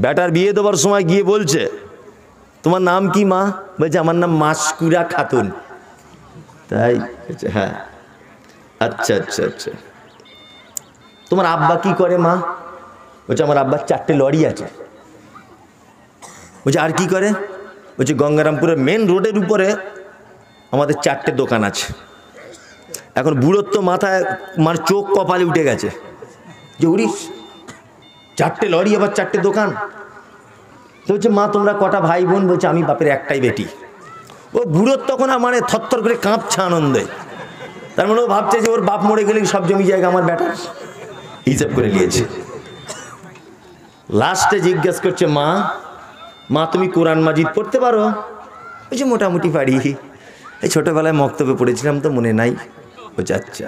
Better বিয়ে দেওয়ার সময় গিয়ে বলছে, তোমার নাম কি মা? বলছে আমার নাম মাসকুরা খাতুন। তাই? হ্যাঁ। আচ্ছা আচ্ছা আচ্ছা। তোমার আব্বা কি করে মা? বলছে আমার আব্বার 4টে লরি আছে। বলছে আর কি করে? বলছে গঙ্গারামপুরের মেন রোডের উপরে আমাদের 4টে দোকান আছে। এখন বুড়োর তো মাথায় মানে চোখ কপালে উঠে গেছে যে উড়িস 4টে লরি আবার 4টে দোকান। তো বলছে মা তোমরা কটা ভাই বোন? বলছে আমি বাপের একটাই বেটি। ও বুড়োর তখন মানে থরথর করে কাঁপছে আনন্দে। তার মানে ও ভাবছে যে ওর বাপ মরে গেলে সব জমি জায়গা আমার বেটার, হিসাব করে নিয়েছে। লাস্টে জিজ্ঞেস করছে মা, মা তুমি কোরআন মাজিদ পড়তে পারো? বলছে মোটামুটি পারি, এই ছোটোবেলায় মক্তবে পড়েছিলাম তো মনে নাই। বলছে আচ্ছা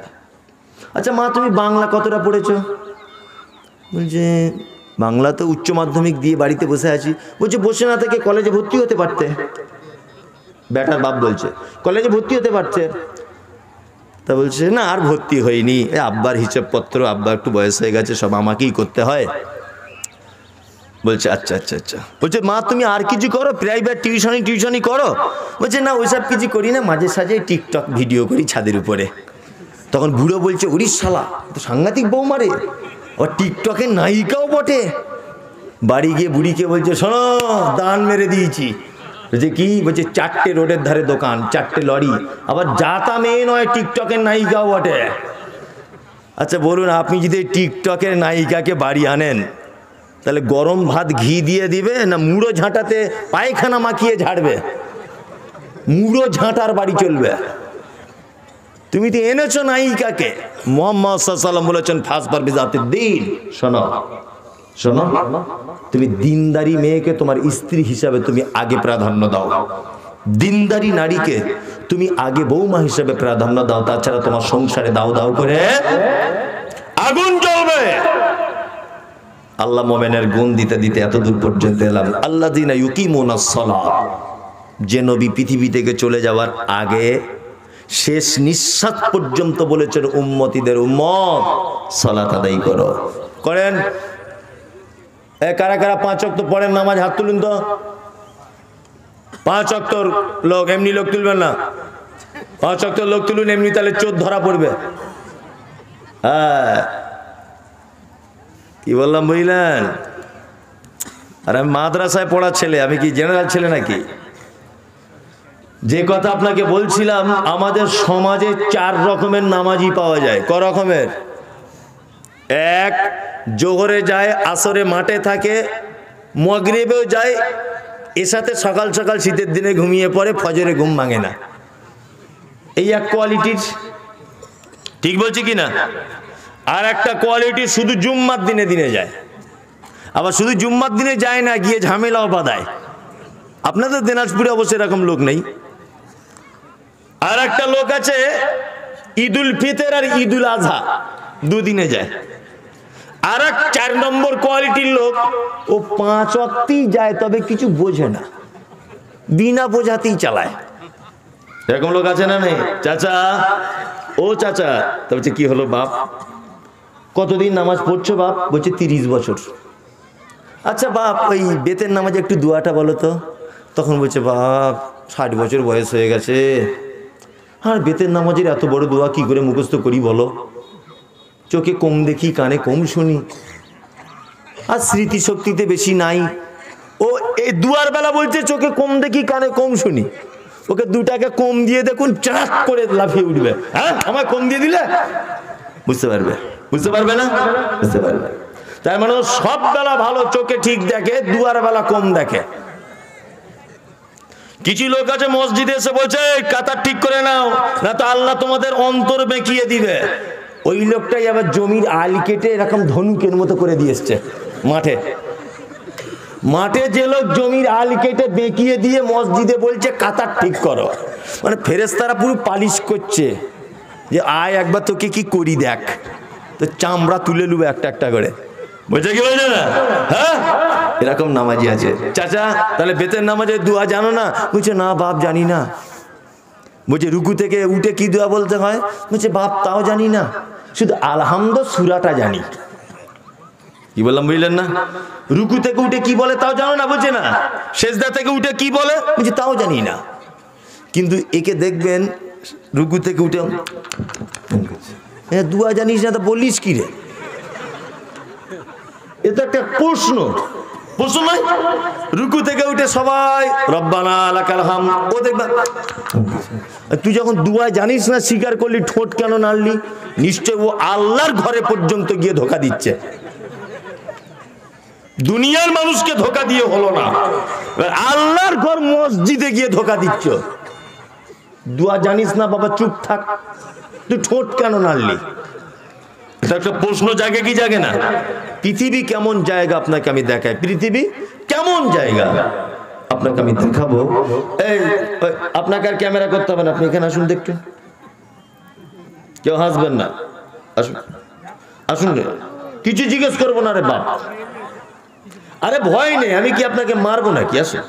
আচ্ছা মা তুমি বাংলা কতটা পড়েছো? বলছে বাংলা তো উচ্চ মাধ্যমিক দিয়ে বাড়িতে বসে আছি। বলছে বসে না থেকে কলেজে ভর্তি হতে পারতে। বেটার বাপ বলছে কলেজে ভর্তি হতে পারছে। তা বলছে না আর ভর্তি হয়নি, আব্বার হিসাবপত্র, আব্বা একটু বয়স হয়ে গেছে, সব আমাকেই করতে হয়। বলছে আচ্ছা আচ্ছা আচ্ছা। বলছে মা তুমি আর কিছু করো, প্রাইভেট টিউশনি করো? বলছে না ওইসব কিছু করি না, মাঝে সাঝে টিকটক ভিডিও করি ছাদের উপরে। তখন বুড়ো বলছে উড়িস শালা তো সাংঘাতিক বউ মারে, ও টিকটকের নায়িকাও বটে। বাড়ি গিয়ে বুড়িকে বলছে শোনো দান মেরে দিয়েছি। বলছে কি? বলছে 4টে রোডের ধারে দোকান, 4টে লরি, আবার যাতা মেয়ে নয়, টিকটকের নায়িকাও বটে। আচ্ছা বলুন আপনি যদি টিকটকের নায়িকাকে বাড়ি আনেন তাহলে গরম ভাত ঘি দিয়ে দিবে না মুড়ো ঝাঁটাতে পায়খানা মাখিয়ে ঝাড়বে? মুড়ো ঝাঁটার বাড়ি চলবে। তুমি তো এনেছো নায়িকাকে। মুহাম্মদ সাল্লাল্লাহু আলাইহি ওয়াসাল্লাম বলেছেন ফাসবার বিজাতিদ দ্বীন। শোনো শোনো, তুমি দিনদারি মেয়েকে তোমার স্ত্রী হিসাবে তুমি আগে প্রাধান্য দাও, দিনদারি নারীকে তুমি আগে বৌমা হিসাবে প্রাধান্য দাও, তাছাড়া তোমার সংসারে দাও দাও করে আগুন জ্বলবে। আল্লাহ মোমেনের গুণ দিতে দিতে এত দূর পর্যন্ত এলাম। আল্লাযীনা ইউকিমুনাস সালাহ, যে নবী পৃথিবী থেকে চলে যাওয়ার আগে শেষ নিঃশ্বাস পর্যন্ত বলেছেন উম্মতীদের উম্মত সালাত আদায় করো। করেন? কারা কারা 5 ওয়াক্ত পড়েন নামাজ? হাত তুলুন তো। 5 ওয়াক্ত লোক, এমনি লোক তুলবেন না। 5 ওয়াক্ত লোক তুলুন, এমনি তাহলে চোর ধরা পড়বে। হ্যাঁ কি বললাম বুঝলেন? আর আমি মাদ্রাসায় পড়া ছেলে, আমি কি জেনারেল ছেলে নাকি? যে কথা আপনাকে বলছিলাম, আমাদের সমাজে 4 রকমের নামাজি পাওয়া যায়। ক রকমের? এক, জোহরে যায়, আসরে মাঠে থাকে, মাগরিবেও যায়, এর সাথে সকাল সকাল শীতের দিনে ঘুমিয়ে পড়ে, ফজরে ঘুম ভাঙে না। এই এক কোয়ালিটির, ঠিক বলছি কি না? আর একটা কোয়ালিটি শুধু জুম্মার দিনে দিনে যায়, আবার শুধু জুম্মার দিনে যায় না, গিয়ে ঝামেলাও বাঁধায়। আপনাদের দিনাজপুরে অবশ্য এরকম লোক নেই। আর একটা লোক আছে ঈদুল ফিতর আর ঈদুল আজহা 2 দিনে যায়। আর এক 4 নম্বর কোয়ালিটির লোক, ও 5 ওয়াক্তই যায়, তবে কিছু বোঝে না, বিনা বোঝাতেই চালায়। এরকম লোক আছে না নেই? চাচা, ও চাচা, তা বলছে কি হলো বাপ, কতদিন নামাজ পড়ছো বাপ? বলছে 30 বছর। আচ্ছা বাপ, ওই বেতের নামাজে একটু দোয়াটা বলো তো। তখন বলছে বাপ 60 বছর বয়স হয়ে গেছে, আর বেতের নামাজের এত বড় দোয়া কি করে মুখস্থ করি বলো? চোখে কম দেখি, কানে কম শুনি, আর স্মৃতিশক্তিতে বেশি নাই। ও এই দুয়ার বেলা বলছে চোখে কম দেখি, কানে কম শুনি। ওকে 2 টাকা কম দিয়ে দেখুন, চাক করে লাফিয়ে উঠবে। হ্যাঁ আমায় কম দিয়ে দিলে? বুঝতে পারবে? বুঝতে পারবে না? বুঝতে পারবে। তাই মানে সব বেলা ভালো, চোখে ঠিক দেখে, দুয়ার বেলা কম দেখে। কিছু লোক আছে মসজিদে এসে বলছে কাতার ঠিক করে নাও, না তো আল্লাহ তোমাদের অন্তর বেঁকিয়ে দিবে। ওই লোকটাই আবার জমির আল কেটে এরকম ধনুকের মতো করে দিয়ে এসছে মাঠে। মাঠে যে লোক জমির আল কেটে বেঁকিয়ে দিয়ে মসজিদে বলছে কাতার ঠিক করো, মানে ফেরেশতারা পুরো পালিশ করছে যে আয় একবার তোকে কি করি দেখ, তো চামড়া তুলে নেবে একটা একটা করে। বুঝে কি বলছে না? হ্যাঁ এরকম নামাজি আছে। চাচা তাহলে বেতের নামাজের দোয়া জানো না? বলছে না বাপ জানি না। বলছে রুকু থেকে উঠে কি দোয়া বলতে হয়? বলছে বাপ তাও জানি না, শুধু আলহামদু সূরাটা জানি। কি বললাম বুঝলেন না? রুকু থেকে উঠে কি বলে তাও জানো না, বলছে না। সেজদা থেকে উঠে কি বলে, বলছে তাও জানি না। কিন্তু একে দেখবেন রুকু থেকে উঠে দুয়া জানিস না, তা বলিস কি রে? এটা একটা প্রশ্ন নয়? রুকু থেকে উঠে সবাই রব্বানা লাকাল হামদ, ও দেখবা তুই যখন দুয়া জানিস না স্বীকার করলি, ঠোঁট কেন নাড়লি? নিশ্চয় ও আল্লাহর ঘরে পর্যন্ত গিয়ে ধোঁকা দিচ্ছে। দুনিয়ার মানুষকে ধোঁকা দিয়ে হলো না, আল্লাহর ঘর মসজিদে গিয়ে ধোঁকা দিচ্ছ। দুয়া জানিস না বাবা, চুপ থাক, তুই ঠোঁট কেন নাড়লি? এটা একটা প্রশ্ন জাগে কি জাগে না? পৃথিবী কেমন জায়গা আপনাকে আমি দেখাই, পৃথিবী কেমন জায়গা আপনাকে আমি দেখাবো। এই আপনাকে আর ক্যামেরা করতে হবে না, আপনি এখানে আসুন দেখতে, কেউ হাসবেন না, আসুন আসুন, কিছু জিজ্ঞেস করবো না রে বাপ। আরে ভয় নেই, আমি কি আপনাকে মারবো নাকি? আসুন।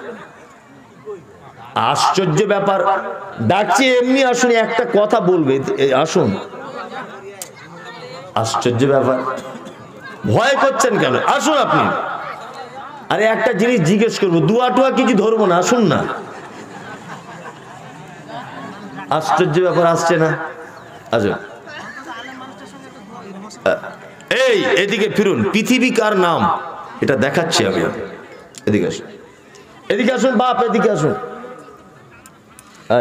আশ্চর্য ব্যাপার, ডাকছি এমনি, আসুন, একটা কথা বলবে, আসুন। আশ্চর্য ব্যাপার, ভয় করছেন কেন? আসুন আপনি। আরে একটা জিনিস জিজ্ঞেস করবো, দুয়া টুয়া কিছু ধরবো না, আসুন না। আশ্চর্য ব্যাপার, আসছে না, আসুন। এই এদিকে ফিরুন, পৃথিবী কার নাম এটা দেখাচ্ছি আমি। এদিকে আসুন, এদিকে আসুন বাপ, এদিকে আসুন।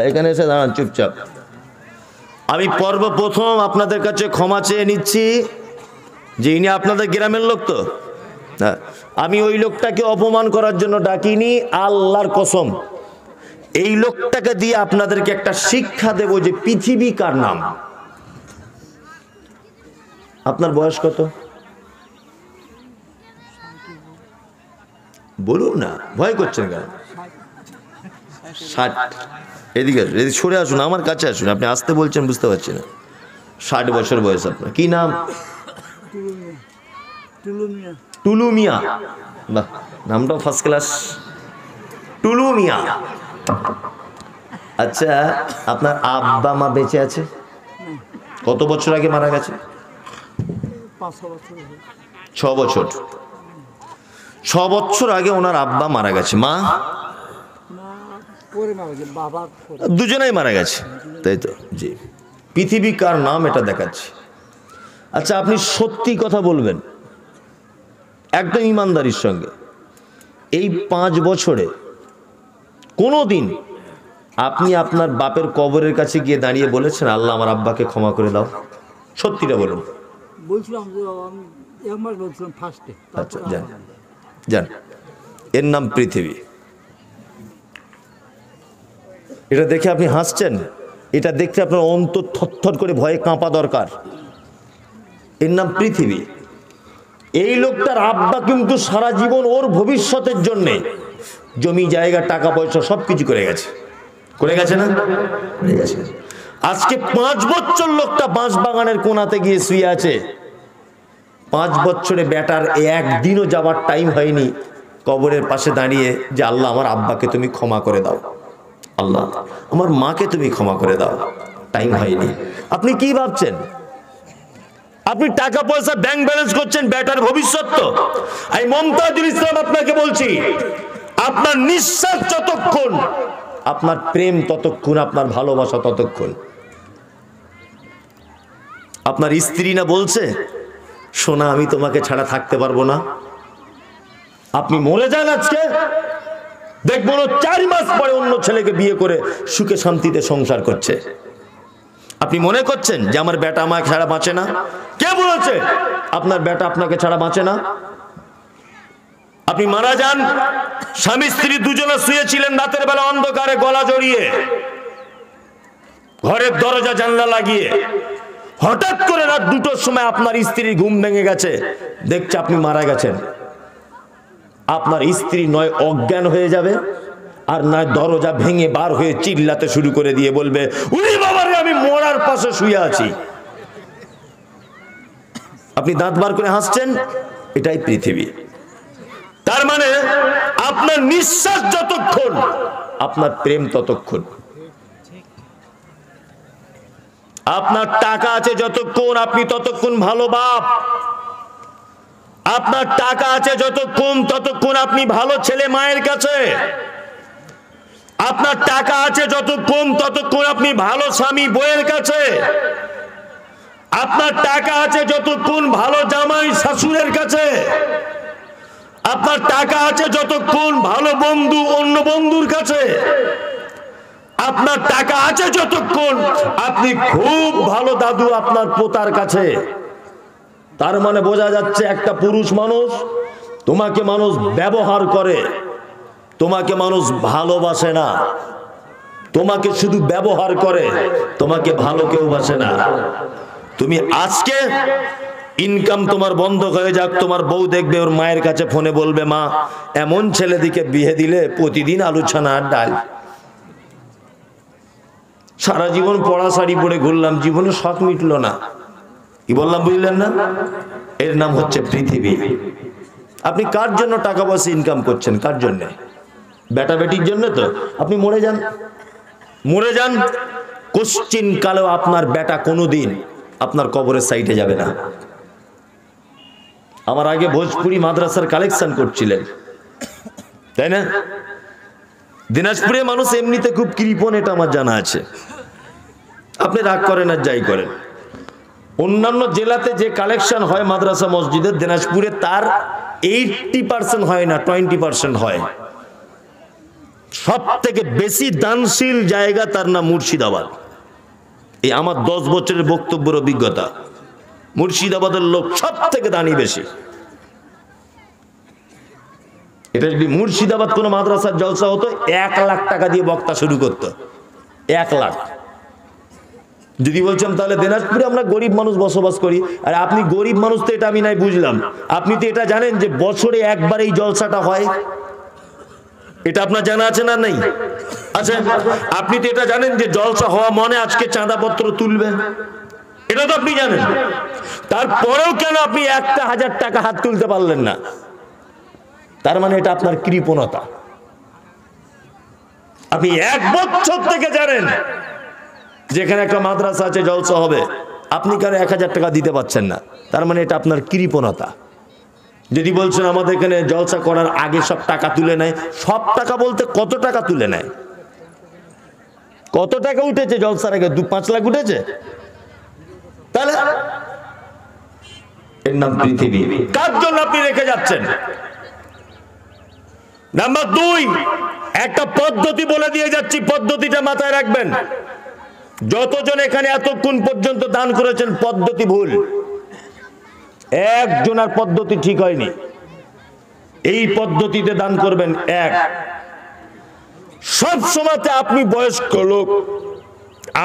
এখানে এসে দাঁড়ান চুপচাপ। আমি প্রথম আপনাদের কাছে ক্ষমা চেয়ে নিচ্ছি যে ইনি আপনাদের গ্রামের লোক তো। হ্যাঁ, আমি ওই লোকটাকে অপমান করার জন্য ডাকিনি, আল্লাহর কসম। এই লোকটাকে দিয়ে আপনাদেরকে একটা শিক্ষা দেব যে পৃথিবী কার নাম। আপনার বয়স কত বলুন না, ভয় করছেন কেন? 60। এদিকে আসুন, এদিকে সরে আসুন, আমার কাছে আসুন। আপনি আসতে বলছেন বুঝতে পারছি না। 60 বছর বয়স আপনার। কি নাম? টুলু মিয়া। বাহ, নামটাও ফার্স্ট ক্লাস, টুলু মিয়া। আচ্ছা, আপনার আব্বা মা বেঁচে আছে? কত বছর আগে মারা গেছে? 6 বছর। 6 বছর আগে ওনার আব্বা মারা গেছে, মা দুজনেই মারা গেছে, তাই তো? জি। পৃথিবী কার নাম এটা দেখাচ্ছি। আচ্ছা, আপনি সত্যি কথা বলবেন একদম ইমানদারির সঙ্গে। এই 5 বছরে কোনো দিন আপনি আপনার বাপের কবরের কাছে গিয়ে দাঁড়িয়ে বলেছেন আল্লাহ আমার আব্বাকে ক্ষমা করে দাও? সত্যিটা বলুন। বলছিলাম যে আমি একবার বলছিলাম ফার্স্টে। আচ্ছা, যান যান। এর নাম পৃথিবী। এটা দেখে আপনি হাসছেন, এটা দেখতে আপনার অন্তর থরথর করে ভয়ে কাঁপা দরকার। এর নাম পৃথিবী। এই লোকটার আব্বা কিন্তু সারা জীবন ওর ভবিষ্যতের জন্যে জমি জায়গা টাকা পয়সা সবকিছু করে গেছে, করে গেছে না? করে গেছে। আজকে 5 বছর লোকটা বাঁশ বাগানের কোনাতে গিয়ে শুয়ে আছে। 5 বছরে বেটার একদিনও যাবার টাইম হয়নি কবরের পাশে দাঁড়িয়ে যে আল্লাহ আমার আব্বাকে তুমি ক্ষমা করে দাও, আল্লাহ আমার মাকে তুমি ক্ষমা করে দাও। টাইম হয়নি। আপনি কি ভাবছেন? আপনি টাকা পয়সা ব্যাংক ব্যালেন্স করছেন, বেটার ভবিষ্যৎ তো। আমি মমতাজুল ইসলাম আপনাকে বলছি, আপনার নিঃশ্বাস যতক্ষণ, আপনার প্রেম ততক্ষণ, আপনার ভালোবাসা ততক্ষণ। আপনার স্ত্রী না বলছে সোনা আমি তোমাকে ছাড়া থাকতে পারবো না? আপনি মরে যান আজকে, দেখবো 4 মাস পরে অন্য ছেলেকে বিয়ে করে সুখে শান্তিতে সংসার করছে। আপনি মনে করছেন যে আমার বেটা আমাকে ছাড়া বাঁচে না? কে বলেছে আপনার বেটা আপনাকে ছাড়া বাঁচে না? আপনি মারা যান, স্বামী স্ত্রী দুজনে শুয়েছিলেন রাতের বেলা অন্ধকারে গলা জড়িয়ে, ঘরের দরজা জানলা লাগিয়ে। হঠাৎ করে রাত 2টোর সময় আপনার স্ত্রীর ঘুম ভেঙে গেছে, দেখছে আপনি মারা গেছেন। আপনার স্ত্রী নয় অজ্ঞান হয়ে যাবে, আর নয় দরজা ভেঙে বার হয়ে চিল্লাতে শুরু করে দিয়ে বলবে উনি বাবারে আমি মরার পাশে শুয়ে আছি। আপনি দাঁত বার করে হাসছেন। এটাই পৃথিবী। তার মানে আপনার নিঃশ্বাস যতক্ষণ, আপনার প্রেম ততক্ষণ। আপনার টাকা আছে যতক্ষণ, আপনি ততক্ষণ ভালো বাপ। আপনার টাকা আছে যতক্ষণ, ততক্ষণ আপনি ভালো ছেলে মায়ের কাছে। আপনার টাকা আছে যতক্ষণ, ততক্ষণ আপনি ভালো স্বামী বউয়ের কাছে। আপনার টাকা আছে যতক্ষণ, ভালো জামাই শাশুড়ের কাছে। আপনার টাকা আছে যতক্ষণ, ভালো বন্ধু অন্য বন্ধুর কাছে। আপনার টাকা আছে যতক্ষণ, আপনি খুব ভালো দাদু আপনার পোতার কাছে। তার মানে বোঝা যাচ্ছে একটা পুরুষ মানুষ, তোমাকে মানুষ ব্যবহার করে, তোমাকে মানুষ ভালোবাসে না, তোমাকে শুধু ব্যবহার করে, তোমাকে ভালো কেউ বাসে না। তুমি আজকে ইনকাম তোমার বন্ধ হয়ে যাক, তোমার বউ দেখবে ওর মায়ের কাছে ফোনে বলবে, মা এমন ছেলে দিকে বিয়ে দিলে প্রতিদিন আলু ছানা আর ডাল। সারা জীবন পড়া শাড়ি পরে ঘুরলাম, জীবনে শখ মিটলো না। কি বললাম বুঝলেন না? এর নাম হচ্ছে পৃথিবী। আপনি কার জন্য টাকা পয়সা ইনকাম করছেন? কার জন্য? বেটা বেটির জন্য তো? আপনি মরে যান, মরে যান, কোশ্চিন কালেও আপনার বেটা কোনোদিন আপনার কবরের সাইডে যাবে না। আমার আগে ভোজপুরি মাদ্রাসার কালেকশন করছিলেন, তাই না? দিনাজপুরে মানুষ এমনিতে খুব কৃপণ, এটা আমার জানা আছে। আপনি রাগ করেন আর যাই করেন, অন্যান্য জেলাতে যে কালেকশন হয় মাদ্রাসা মসজিদের, দিনাজপুরে তার 80% হয় না, 20% হয়। সব থেকে বেশি দানশীল জায়গা তার নাম মুর্শিদাবাদ। এই আমার 10 বছরের বক্তব্যের অভিজ্ঞতা, মুর্শিদাবাদের লোক সব থেকে দানি বেশি। এটা যদি মুর্শিদাবাদ কোনো মাদ্রাসার জলসা হতো, 1 লাখ টাকা দিয়ে বক্তা শুরু করতো, 1 লাখ। যদি বলছেন তাহলে দিনাজপুরে আমরা গরিব মানুষ বসবাস করি, আর আপনি গরিব মানুষ তো এটা আমি নাই বুঝলাম, আপনি তো এটা জানেন যে বছরে একবার এই জলসাটা হয়, এটা আপনার জানা আছে না? নেই? আচ্ছা, আপনি তো এটা জানেন যে জলসা হওয়া মানে আজকে চাঁদাপত্র তুলবে, এটা তো আপনি জানেন। তারপরেও কেন আপনি 1,000 টাকা হাত তুলতে পারলেন না? তার মানে এটা আপনার কৃপণতা। আপনি 1 বছর থেকে জানেন যেখানে একটা মাদ্রাসা আছে, জলসা হবে, আপনি কেন 1,000 টাকা দিতে পারছেন না? তার মানে এটা আপনার কৃপণতা। যদি বলছেন আমাদের এখানে জলসা করার আগে সব টাকা তুলে নেয়, সব টাকা বলতে কত টাকা তুলে নেয়? কত টাকা উঠেছে জলসার আগে? 2-5 লাখ উঠেছে? তাহলে এর নাম পৃথিবী। কার জন্য আপনি রেখে যাচ্ছেন? নাম্বার 2, একটা পদ্ধতি বলে দিয়ে যাচ্ছি, পদ্ধতিটা মাথায় রাখবেন। যতজন এখানে এতক্ষণ পর্যন্ত দান করেছেন, পদ্ধতি ভুল, একজনের পদ্ধতি ঠিক হয়নি। এই পদ্ধতিতে দান করবেন। 1, সব সময়তে আপনি বয়স্ক লোক,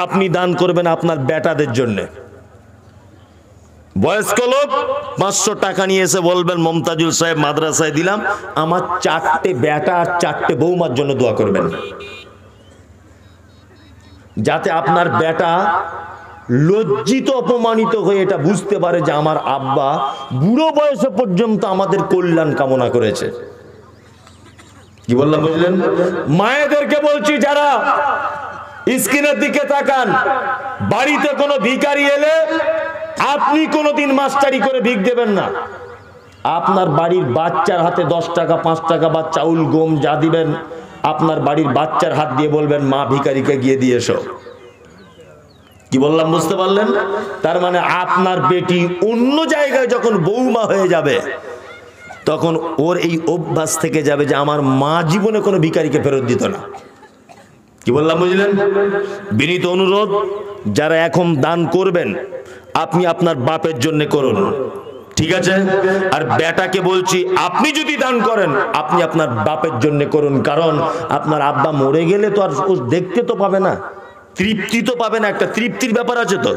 আপনি দান করবেন আপনার বেটাদের জন্য। বয়স্ক লোক 500 টাকা নিয়ে এসে বলবেন, মমতাজুল সাহেব মাদ্রাসায় দিলাম, আমার 4টে বেটা আর 4টে বৌমার জন্য দোয়া করবেন, যাতে আপনার বেটা লজ্জিত অপমানিত হয়ে এটা বুঝতে পারে যে আমার আব্বা বুড়ো বয়সে পর্যন্ত আমাদের কল্যাণ কামনা করেছে। কি বললাম বুঝলেন? মায়েদেরকে বলছি, যারা স্ক্রিনের দিকে তাকান, বাড়িতে কোনো ভিখারি এলে আপনি কোনোদিন মাস্টারি করে ভিক দেবেন না। আপনার বাড়ির বাচ্চার হাতে 10 টাকা 5 টাকা বা চাউল গম যা দিবেন, আপনার বাড়ির বাচ্চার হাত দিয়ে বলবেন, মা ভিখারিকে গিয়ে দিয়ে এসো। কি বললাম বুঝতে পারলেন? তার মানে আপনার বেটি অন্য জায়গায় যখন বৌমা হয়ে যাবে, তখন ওর এই অভ্যাস থেকে যাবে যে আমার মা জীবনে কোনো ভিখারিকে ফেরত দিত না। কি বললাম বুঝলেন? বিনীত অনুরোধ, যারা এখন দান করবেন, আপনি আপনার বাপের জন্য করুন, ঠিক আছে? আর বেটাকে বলছি, আপনি যদি দান করেন, আপনি আপনার বাপের জন্য করুন, কারণ আপনার আব্বা মরে গেলে তো আর ও দেখতে তো পাবে না, তৃপ্তি তো পাবে না, একটা তৃপ্তির ব্যাপার আছে তো।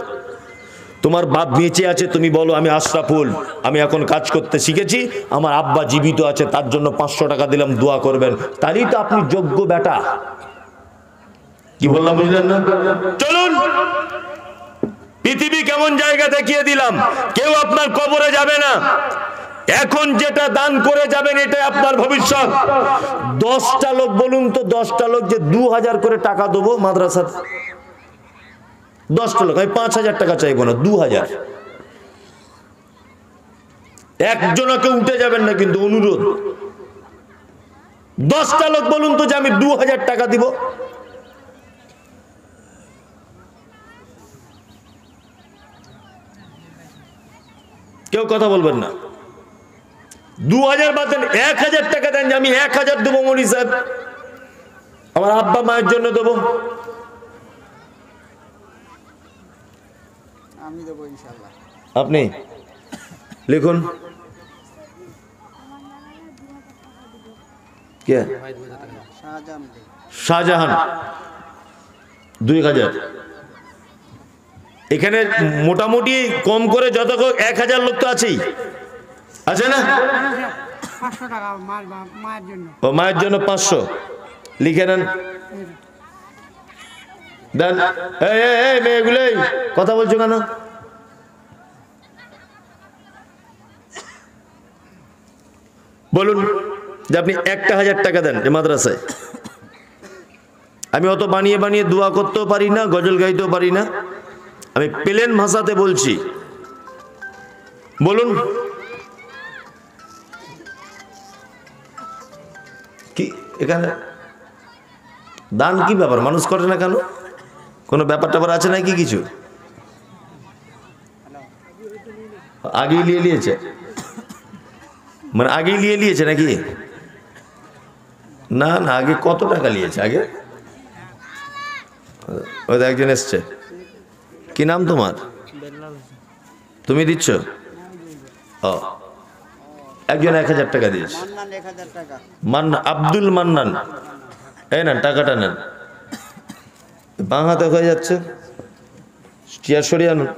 তোমার বাপ বেঁচে আছে, তুমি বলো আমি আশরাফুল, আমি এখন কাজ করতে শিখেছি, আমার আব্বা জীবিত আছে, তার জন্য 500 টাকা দিলাম, দোয়া করবেন, তাহলেই তো আপনি যোগ্য বেটা। কি বললাম বুঝলেন না? চলুন, পৃথিবী কেমন জায়গা দেখিয়ে দিলাম। কেউ আপনার কবরে যাবে না, এখন যেটা দান করে যাবেন এটাই আপনার ভবিষ্যৎ। 10টা লোক বলুন তো, 10টা লোক যে 2000 করে টাকা দেবো মাদ্রাসাতে, 10টা লোক, আমি 5000 টাকা চাইবো না, 2000। একজনকে উঠে যাবেন না কিন্তু, অনুরোধ। 10টা লোক বলুন তো যে আমি 2000 টাকা দিব। কেউ কথা বলবেন না। 2000 বাদ দেন, 1000 টাকা দেন যে আমি 1000 দেবো মনি সাহেব, আমার আব্বা মায়ের জন্য দেবো। আমি দেবো ইনশাআল্লাহ। আপনি লিখুন। কে? শাহজাহান 2000। এখানে মোটামুটি কম করে যত 1000 লোক তো আছেই, আছে না? 500 টাকা মায়ের জন্য। ও মায়ের জন্য 500 লিখে নেন, দেন। এই মেয়েগুলো কথা বলছো কেন? বলুন যে আপনি 1000 টাকা দেন যে মাদ্রাসায়। আমি অত বানিয়ে বানিয়ে দোয়া করতেও পারি না, গজল গাইতেও পারি না, আমি প্লেন ভাষাতে বলছি। বলুন কি এখানে দান কি ব্যাপার, মানুষ করে না কেন? কোনো ব্যাপার ট্যাপার আছে নাকি কিছু? আগেই নিয়েছে, মানে আগেই নিয়েছে নাকি? না না, আগে কত টাকা নিয়েছে আগে? ওই একজন এসছে, কি নাম তোমার? তুমি দিচ্ছ? ও, একজন 1000 টাকা দিয়েছে। মান্নান, আব্দুল মান্নান। এই নেন টাকাটা নেন। বাঁ হাতে হয়ে যাচ্ছে, চেয়ার সরিয়ে আনুন।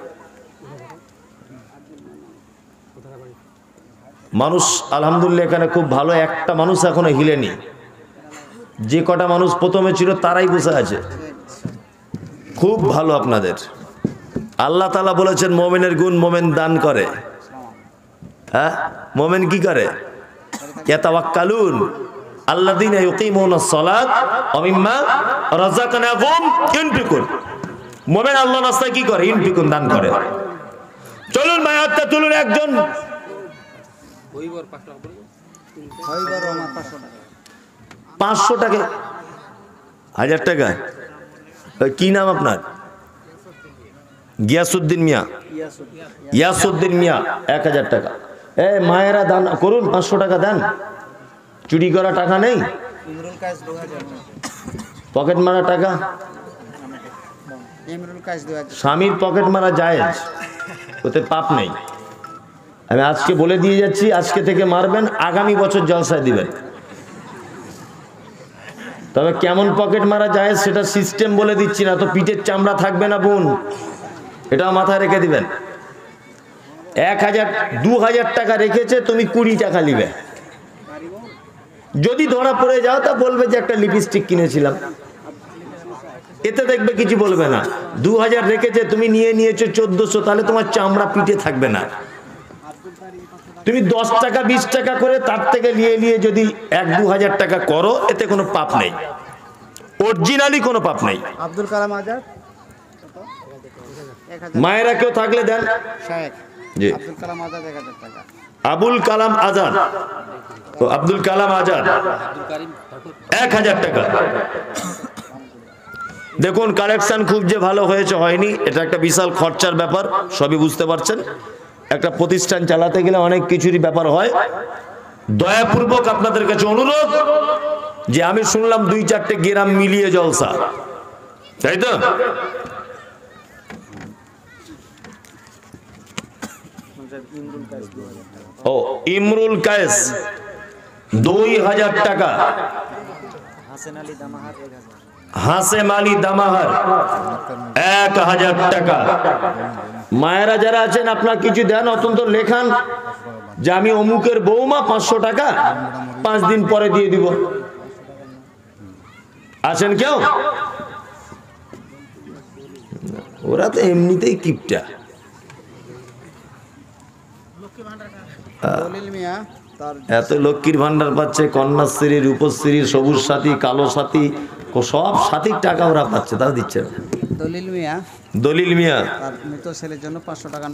মানুষ আলহামদুলিল্লাহ এখানে খুব ভালো, একটা মানুষ এখনো হিলেনি। যে কটা মানুষ প্রথমে ছিল তারাই বসে আছে। খুব ভালো আপনাদের। আল্লাহ তাআলা বলেছেন মোমেনের গুণ, মোমেন দান করে। হ্যাঁ, মোমেন কি করে? ইয়াতাওয়াক্কালুন আল্লাযীনা ইউকিমুনাস সালাত ওয়া মিম্মা রাযাকনাহুম ইউনফিকুন। মোমেন আল্লাহর রাস্তায় কি করে? ইউনফিকুন, দান করে। চলুন ভাই, হাতটা তুলুন একজন। 500 টাকা, 1000 টাকা। কি নাম আপনার? গিয়াসউদ্দিন মিয়া। ইয়াসউদ্দিন মিয়া 1000 টাকা। মায়েরা দান করুন, 500 টাকা দেন। চুরি করা টাকা নেই, পকেট মারা টাকা। স্বামীর পকেট মারা জায়েজ, ওতে পাপ নেই। আমি আজকে বলে দিয়ে যাচ্ছি, আজকে থেকে মারবেন, আগামী বছর জলসায় দিবেন। তবে কেমন পকেট মারা যায় সেটা সিস্টেম বলে দিচ্ছি না, তো পিঠের চামড়া থাকবে না বোন, এটা মাথায় রেখে দিবেন। 1000 2000 টাকা রেখেছে, তুমি 20 টাকা নিবে। যদি ধরা পড়ে যাও তা বলবে যে একটা লিপস্টিক কিনেছিলাম, এতে দেখবে কিছু বলবে না। 2000 রেখেছে, তুমি নিয়েছো 1400, তাহলে তোমার চামড়া পিঠে থাকবে না। তুমি 10 টাকা 20 টাকা করে তার থেকে নিয়ে যদি 1-2000 টাকা করো, এতে কোনো পাপ নেই, অরিজিনালি কোনো পাপ নেই। আব্দুল কালাম আজাদ, মায়েরা কেউ থাকলে দেন। জি, আব্দুল কালাম আজাদ 1000 টাকা। আবুল কালাম আজাদ, তো আব্দুল কালাম আজাদ 1000 টাকা। দেখুন কালেকশন খুব যে ভালো হয়েছে হয়নি, এটা একটা বিশাল খরচার ব্যাপার, সবই বুঝতে পারছেন। একটা প্রতিষ্ঠান চালাতে গেলে অনেক কিছুরই ব্যাপার হয়। দয়াপূর্বক আপনাদের কাছে অনুরোধ, যে আমি শুনলাম 2-4টে গ্রাম মিলিয়ে জলসা, তাই তো? ও, ইমরুল কায়েস 2000 টাকা। হাসেম আলী দামাহার 1000 টাকা। মায়েরা যারা আছেন আপনার কিছু দেন, অত্যন্ত লেখান যে আমি অমুকের বৌমা 500 টাকা 5 দিন পরে দিয়ে দিব। আছেন কেউ? ওরা তো এমনিতেই কিপটা। এত লক্ষ্মীর ভান্ডার পাচ্ছে, কন্যাশ্রী, রূপশ্রী, সবুজ সাথী, কালো সাথী, সব সাথীর টাকা ওরা পাচ্ছে, তাও দিচ্ছে না। দলিল মিয়া, দলিল মিয়া তার মৃত ছেলের জন্য 500 টাকা